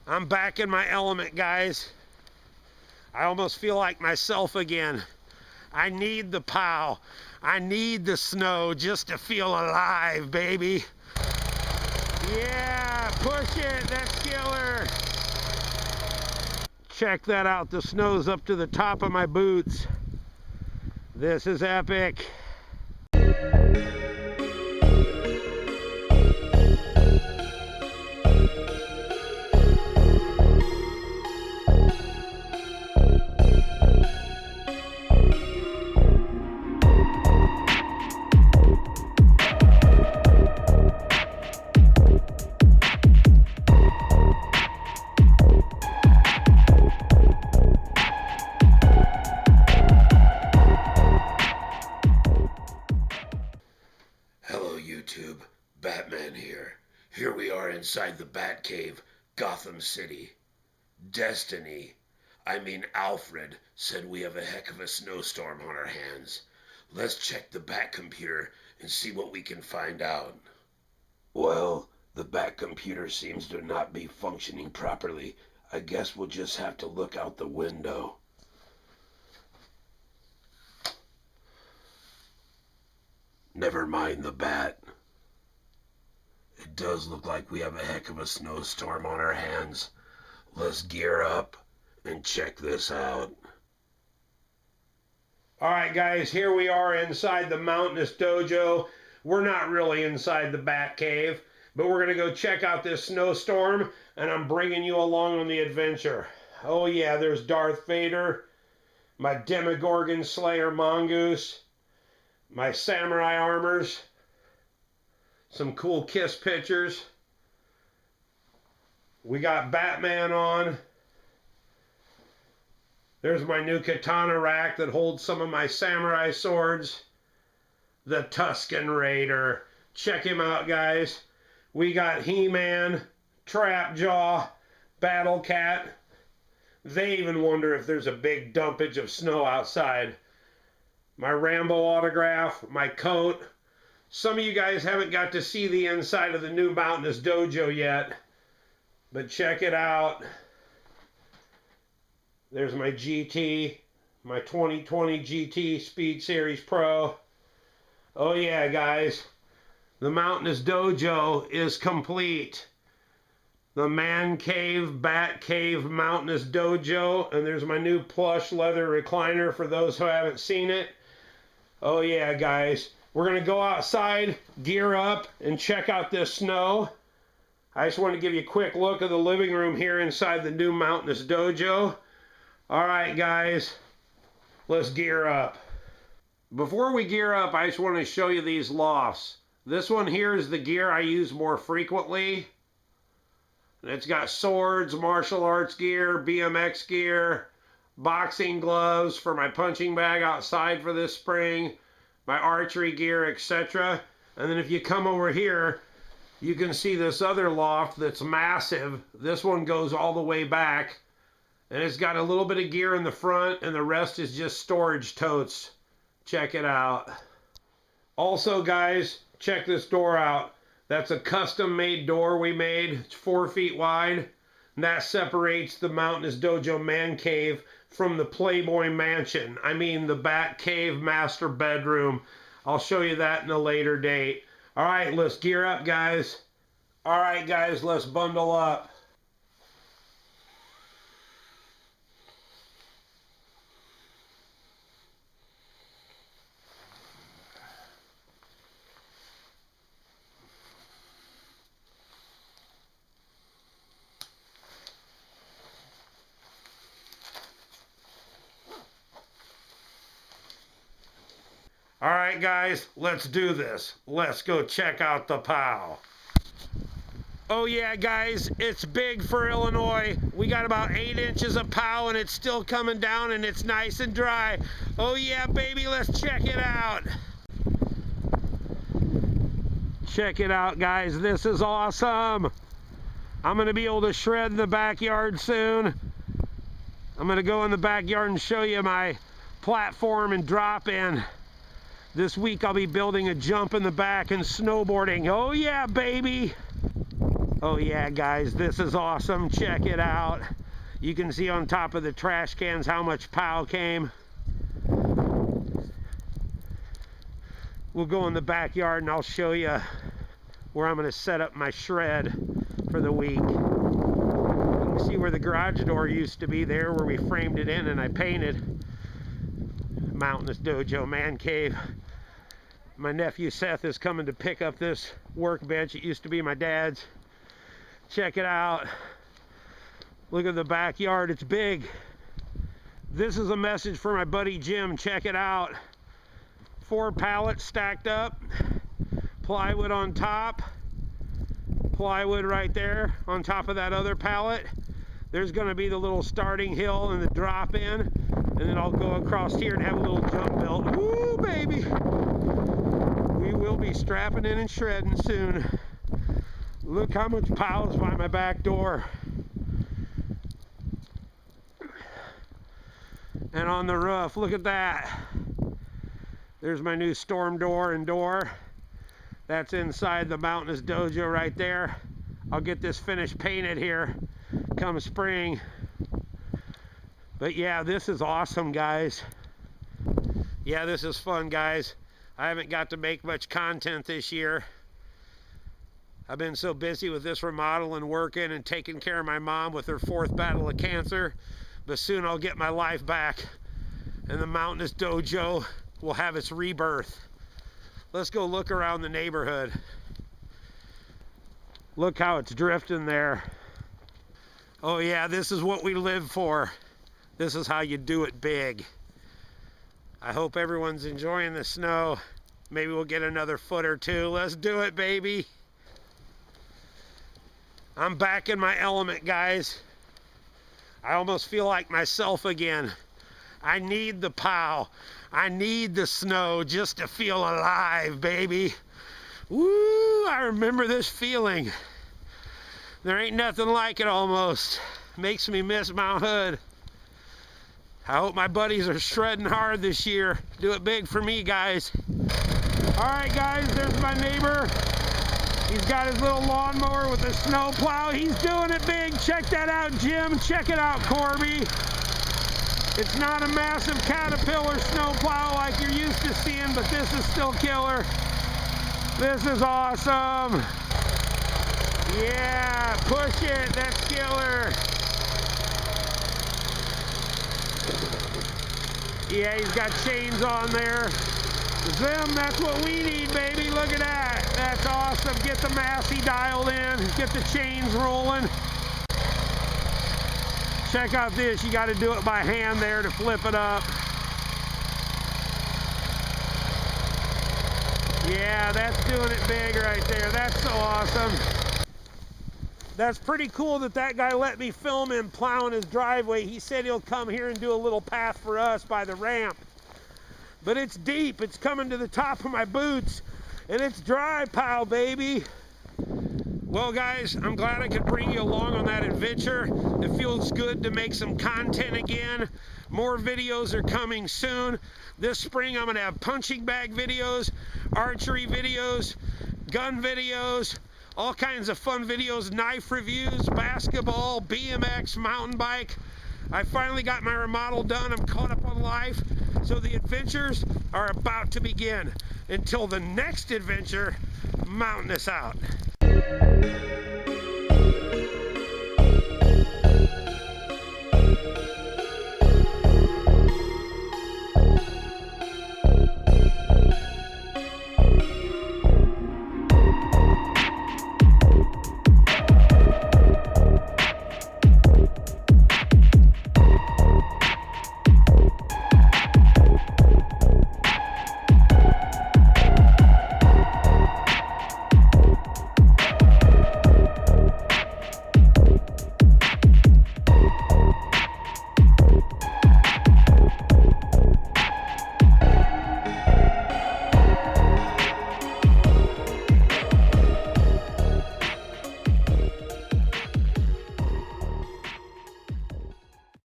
I'm back in my element, guys. I almost feel like myself again. I need the pow. I need the snow just to feel alive, baby. Yeah, push it, that's killer. Check that out, the snow's up to the top of my boots. This is epic. Hello YouTube, Batman here. Here we are inside the Batcave, Gotham City. Alfred said we have a heck of a snowstorm on our hands. Let's check the Bat computer and see what we can find out. Well, the Bat computer seems to not be functioning properly. I guess we'll just have to look out the window. Never mind the Bat. It does look like we have a heck of a snowstorm on our hands. Let's gear up and check this out. All right, guys, here we are inside the MOUNTAINOUS dojo. We're not really inside the Batcave, but we're gonna go check out this snowstorm, and I'm bringing you along on the adventure. Oh yeah, there's Darth Vader, my Demogorgon Slayer Mongoose, my samurai armors, some cool Kiss pictures. We got Batman on. There's my new katana rack that holds some of my samurai swords. The Tusken Raider. Check him out, guys. We got He-Man, Trapjaw, Battle Cat. They even wonder if there's a big dumpage of snow outside. My Rambo autograph, my coat. Some of you guys haven't got to see the inside of the new MOUNTAINOUS dojo yet, but check it out. There's my GT, my 2020 GT Speed Series Pro. Oh yeah, guys, the MOUNTAINOUS dojo is complete. The Man Cave, Bat Cave, MOUNTAINOUS dojo, and there's my new plush leather recliner for those who haven't seen it. Oh yeah, guys, we're gonna go outside, gear up, and check out this snow. I just want to give you a quick look of the living room here inside the new MOUNTAINOUS dojo. All right, guys, let's gear up. Before we gear up, I just want to show you these lofts. This one here is the gear I use more frequently. It's got swords, martial arts gear, BMX gear, boxing gloves for my punching bag outside for this spring, my archery gear, etc. And then if you come over here, you can see this other loft that's massive. This one goes all the way back. And it's got a little bit of gear in the front, and the rest is just storage totes. Check it out. Also, guys, check this door out. That's a custom-made door we made. It's 4 feet wide. And that separates the MOUNTAINOUS dojo man cave from the Playboy mansion. I mean, the Bat Cave master bedroom. I'll show you that in a later date. All right, let's gear up, guys. All right, guys, let's bundle up. All right, guys, let's do this. Let's go check out the POW. Oh yeah, guys, it's big for Illinois. We got about 8 inches of POW, and it's still coming down, and it's nice and dry. Oh yeah, baby, let's check it out. Check it out, guys. This is awesome. I'm gonna be able to shred in the backyard soon. I'm gonna go in the backyard and show you my platform and drop in. This week I'll be building a jump in the back and snowboarding. Oh yeah, baby! Oh yeah, guys, this is awesome. Check it out. You can see on top of the trash cans how much POW came. We'll go in the backyard and I'll show you where I'm going to set up my shred for the week. You can see where the garage door used to be there, where we framed it in and I painted. Mountainous Dojo Man Cave. My nephew Seth is coming to pick up this workbench. It used to be my dad's. Check it out. Look at the backyard. It's big. This is a message for my buddy Jim. Check it out. 4 pallets stacked up. Plywood on top. Plywood right there on top of that other pallet. There's going to be the little starting hill and the drop in. And then I'll go across here and have a little jump built. Woo, baby! We will be strapping in and shredding soon. Look how much POW is by my back door. And on the roof, look at that. There's my new storm door and door. That's inside the Mountainous Dojo right there. I'll get this finished painted here come spring. But yeah, this is awesome, guys. Yeah, this is fun, guys. I haven't got to make much content this year. I've been so busy with this remodel and working and taking care of my mom with her 4th battle of cancer. But soon I'll get my life back and the Mountainous Dojo will have its rebirth. Let's go look around the neighborhood. Look how it's drifting there. Oh yeah, this is what we live for. This is how you do it big. I hope everyone's enjoying the snow. Maybe we'll get another foot or 2. Let's do it, baby. I'm back in my element, guys. I almost feel like myself again. I need the POW. I need the snow just to feel alive, baby. Woo, I remember this feeling. There ain't nothing like it almost. Makes me miss Mount Hood. I hope my buddies are shredding hard this year. Do it big for me, guys. All right, guys, there's my neighbor. He's got his little lawnmower with a snowplow. He's doing it big. Check that out, Jim. Check it out, Corby. It's not a massive Caterpillar snowplow like you're used to seeing, but this is still killer. This is awesome. Yeah, push it. That's killer. Yeah, he's got chains on there. Zim, that's what we need, baby. Look at that. That's awesome. Get the Massey dialed in. Get the chains rolling. Check out this. You got to do it by hand there to flip it up. Yeah, that's doing it big right there. That's so awesome. That's pretty cool that that guy let me film him plowing his driveway. He said he'll come here and do a little path for us by the ramp. But it's deep. It's coming to the top of my boots. And it's dry, POW, baby. Well, guys, I'm glad I could bring you along on that adventure. It feels good to make some content again. More videos are coming soon. This spring, I'm going to have punching bag videos, archery videos, gun videos, all kinds of fun videos, knife reviews, basketball, BMX, mountain bike. I finally got my remodel done. I'm caught up on life. So the adventures are about to begin. Until the next adventure, Mountainous out.